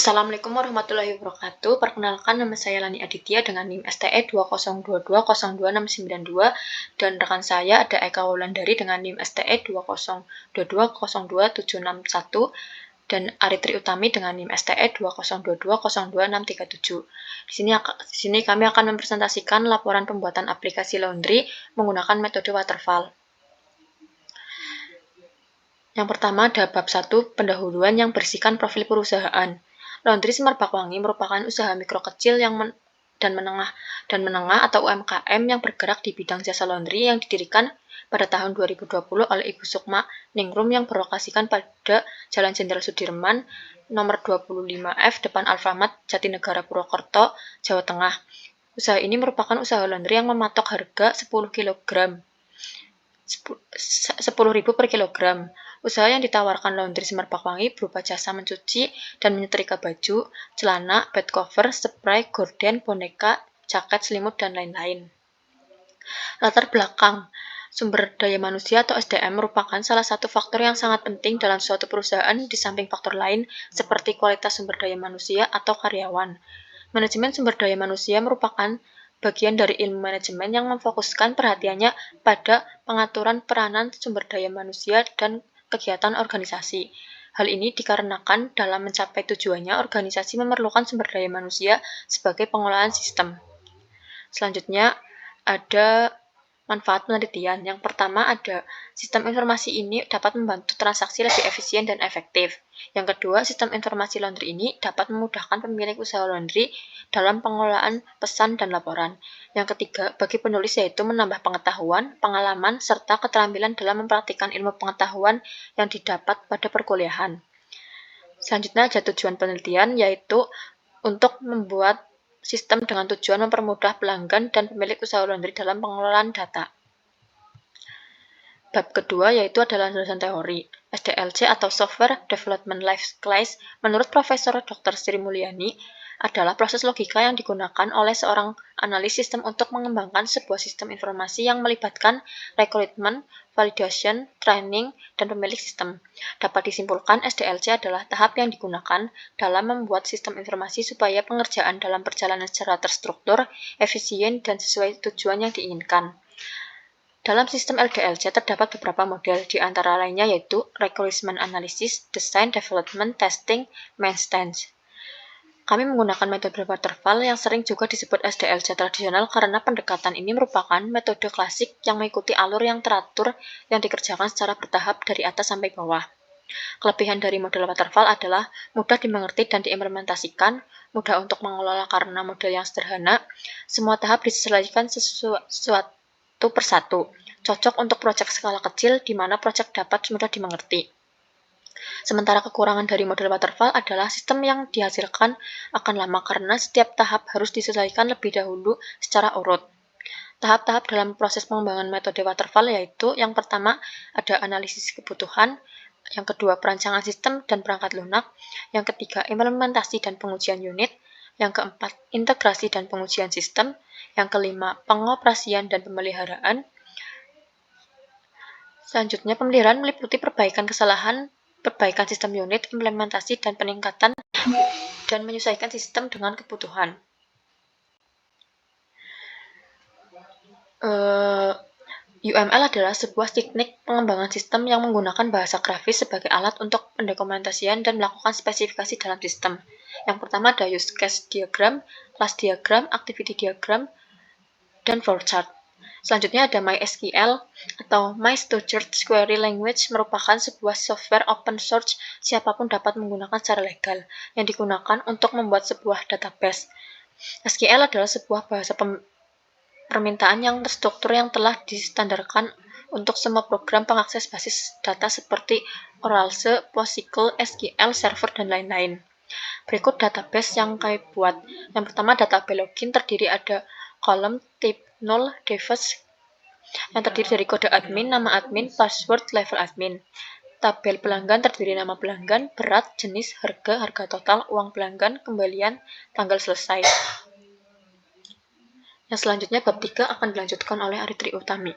Assalamualaikum warahmatullahi wabarakatuh. Perkenalkan, nama saya Lani Aditya dengan NIM STE 2022026992 dan rekan saya ada Eka Wulandari dengan NIM STE 2022020761 dan Aritri Utami dengan NIM STE 2022026337. Di sini kami akan mempresentasikan laporan pembuatan aplikasi laundry menggunakan metode waterfall. Yang pertama ada bab 1, pendahuluan yang bersihkan profil perusahaan. Laundry Semerbakwangi merupakan usaha mikro kecil dan menengah atau UMKM yang bergerak di bidang jasa laundry yang didirikan pada tahun 2020 oleh Ibu Sukma Ningrum yang berlokasikan pada Jalan Jenderal Sudirman nomor 25F depan Alfamart Jatinegara Purwokerto, Jawa Tengah. Usaha ini merupakan usaha laundry yang mematok harga 10.000 per kilogram. Usaha yang ditawarkan Laundry Semerbakwangi berupa jasa mencuci dan menyetrika baju, celana, bed cover, spray, gorden, boneka, jaket, selimut, dan lain-lain. Latar belakang sumber daya manusia atau SDM merupakan salah satu faktor yang sangat penting dalam suatu perusahaan di samping faktor lain seperti kualitas sumber daya manusia atau karyawan. Manajemen sumber daya manusia merupakan bagian dari ilmu manajemen yang memfokuskan perhatiannya pada pengaturan peranan sumber daya manusia dan kegiatan organisasi. Hal ini dikarenakan dalam mencapai tujuannya, organisasi memerlukan sumber daya manusia sebagai pengolahan sistem. Selanjutnya, ada manfaat penelitian. Yang pertama ada sistem informasi ini dapat membantu transaksi lebih efisien dan efektif. Yang kedua, sistem informasi laundry ini dapat memudahkan pemilik usaha laundry dalam pengolahan pesan dan laporan. Yang ketiga, bagi penulis yaitu menambah pengetahuan, pengalaman, serta keterampilan dalam mempraktikkan ilmu pengetahuan yang didapat pada perkuliahan. Selanjutnya ada tujuan penelitian yaitu untuk membuat sistem dengan tujuan mempermudah pelanggan dan pemilik usaha laundry dalam pengelolaan data. Bab kedua yaitu adalah landasan teori. SDLC atau Software Development Life Cycle menurut Profesor Dr. Sri Mulyani adalah proses logika yang digunakan oleh seorang analis sistem untuk mengembangkan sebuah sistem informasi yang melibatkan rekrutmen, validation, training, dan pemilik sistem. Dapat disimpulkan, SDLC adalah tahap yang digunakan dalam membuat sistem informasi supaya pengerjaan dalam perjalanan secara terstruktur, efisien, dan sesuai tujuan yang diinginkan. Dalam sistem LDLC terdapat beberapa model, di antara lainnya yaitu Requirement Analysis, Design, Development, Testing, Maintenance. Kami menggunakan metode waterfall yang sering juga disebut SDLC tradisional karena pendekatan ini merupakan metode klasik yang mengikuti alur yang teratur yang dikerjakan secara bertahap dari atas sampai bawah. Kelebihan dari model waterfall adalah mudah dimengerti dan diimplementasikan, mudah untuk mengelola karena model yang sederhana, semua tahap diselesaikan satu persatu, cocok untuk proyek skala kecil di mana proyek dapat mudah dimengerti. Sementara kekurangan dari model waterfall adalah sistem yang dihasilkan akan lama karena setiap tahap harus diselesaikan lebih dahulu secara urut. Tahap-tahap dalam proses pengembangan metode waterfall yaitu yang pertama ada analisis kebutuhan, yang kedua perancangan sistem dan perangkat lunak, yang ketiga implementasi dan pengujian unit, yang keempat integrasi dan pengujian sistem, yang kelima pengoperasian dan pemeliharaan. Selanjutnya pemeliharaan meliputi perbaikan sistem unit, implementasi, dan peningkatan dan menyesuaikan sistem dengan kebutuhan. UML adalah sebuah teknik pengembangan sistem yang menggunakan bahasa grafis sebagai alat untuk pendokumentasian dan melakukan spesifikasi dalam sistem. Yang pertama ada use case diagram, class diagram, activity diagram, dan flowchart. Selanjutnya ada MySQL atau My Structured Query Language merupakan sebuah software open source siapapun dapat menggunakan secara legal yang digunakan untuk membuat sebuah database. SQL adalah sebuah bahasa permintaan yang terstruktur yang telah distandarkan untuk semua program pengakses basis data seperti Oracle, PostgreSQL, SQL Server, dan lain-lain. Berikut database yang kami buat. Yang pertama database login terdiri ada kolom, type, null, device yang terdiri dari kode admin, nama admin, password, level admin. Tabel pelanggan terdiri nama pelanggan, berat, jenis, harga, harga total, uang pelanggan, kembalian, tanggal selesai. Yang selanjutnya bab 3 akan dilanjutkan oleh Aritri Utami.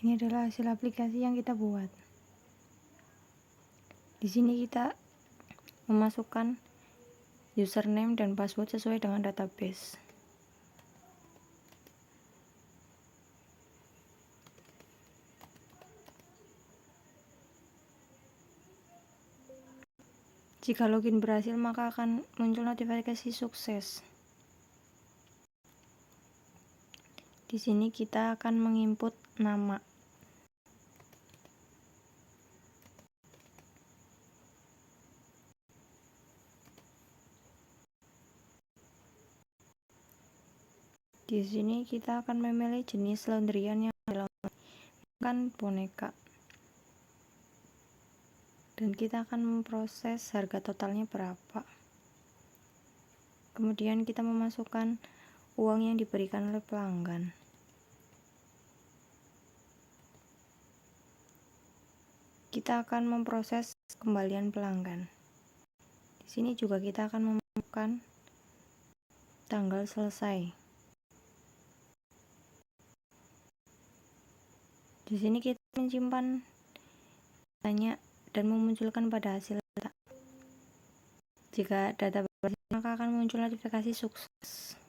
Ini adalah hasil aplikasi yang kita buat. Di sini kita memasukkan username dan password sesuai dengan database. Jika login berhasil, maka akan muncul notifikasi sukses. Di sini kita akan menginput nama. Di sini kita akan memilih jenis laundryan yang dilakukan boneka. Dan kita akan memproses harga totalnya berapa. Kemudian kita memasukkan uang yang diberikan oleh pelanggan. Kita akan memproses kembalian pelanggan. Di sini juga kita akan memasukkan tanggal selesai. Di sini kita menyimpan datanya dan memunculkan pada hasil data. Jika data berhasil, maka akan muncul notifikasi sukses.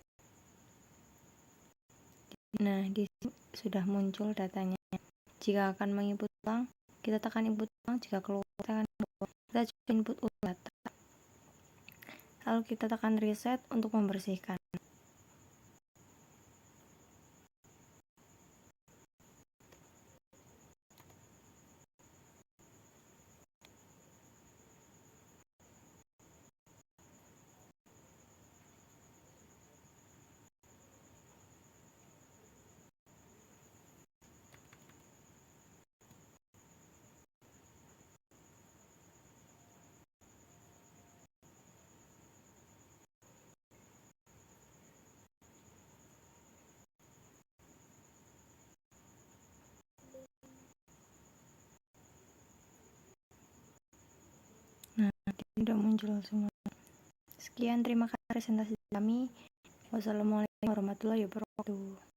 Nah, di sini sudah muncul datanya. Jika akan menginput uang, kita tekan input uang. Jika keluar, kita coba input ulang data. Lalu kita tekan reset untuk membersihkan. Nah, ini sudah muncul semua. Sekian, terima kasih presentasi kami. Wassalamualaikum warahmatullahi wabarakatuh.